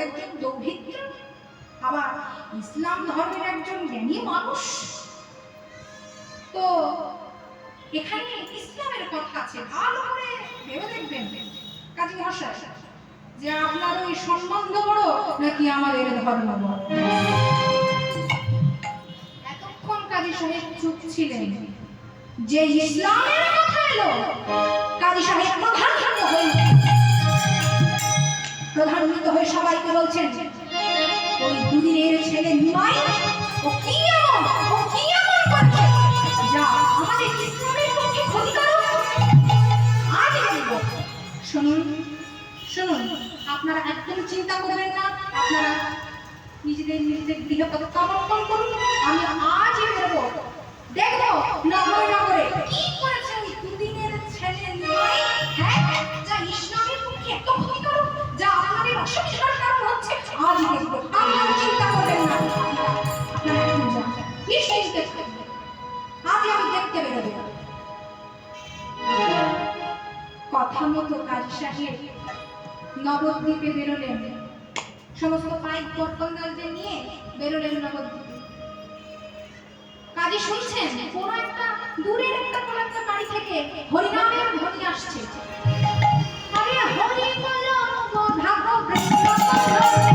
একজন দৌহিত্র, আবার ইসলাম ধর্মের একজন জ্ঞানী মানুষ। তো এখানে ইসলামের কথা আছে, ভালো করে ভেবে দেখবেন কাজী মহাশয় যে আপনার ওই সম্বন্ধ বড় নাকি আমাদের ধর্ম বড়। এতক্ষণ কাজী সাহেব চুপ ছিলেন, যে ইসলামের কথা এলো কাজী সাহেব প্রধান্বিত হয়ে সবাইকে বলছেন, ওই দুদিনের ছেলে নিমাই ও কি এমন করছে যা আমাদের ইসলামের পক্ষে ক্ষতিকারক। আজ বলবো, শুনুন শুনুন, আপনারা একদম চিন্তা করবেন না, আপনারা নিজেদের গৃহে প্রত্যাবর্তন করুন। আমি আজ বলবো, দেখবো নগরে কি করেছে ওই দুদিনের ছেলে নিমাই, হ্যাঁ, যা ইসলামের পক্ষে এত ক্ষতিকারক, যা আমাদের অসুবিধার কারণ হচ্ছে। আজ দেখবো, আপনারা চিন্তা করবেন না, আপনারা এখন যান, নিশ্চিন্তে থাকবেন। আজ আমি দেখতে বেরোবো। কথা মতো কাজী সাহেব নবদ্বীপে বেরোলেন, সমস্ত পাইক বর্তনদারদের নিয়ে বেরোলেন নবদ্বীপে। কাজী শুনছেন কোন একটা দূরের একটা কোন একটা বাড়ি থেকে হরিনামের ধ্বনি আসছে। আরে হরি বলো ভাগো বৃন্দাবন,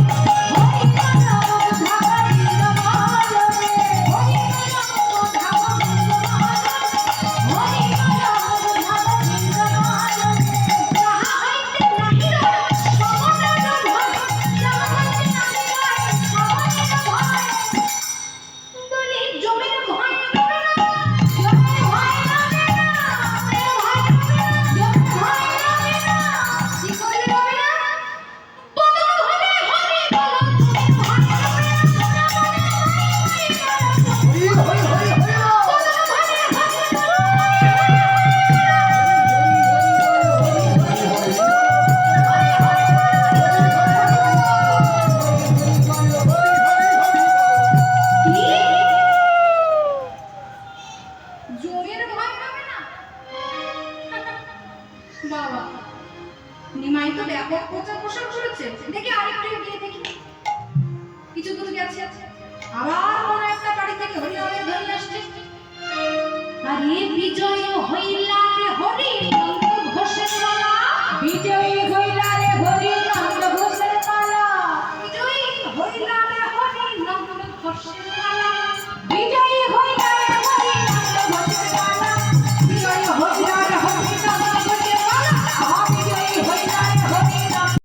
আবার কোন একটা বাড়ি থেকে হরিনামের ধ্বনি আসছে। আরে বিজয় হইলা রে হরি ঘোষের গলা, বিজয়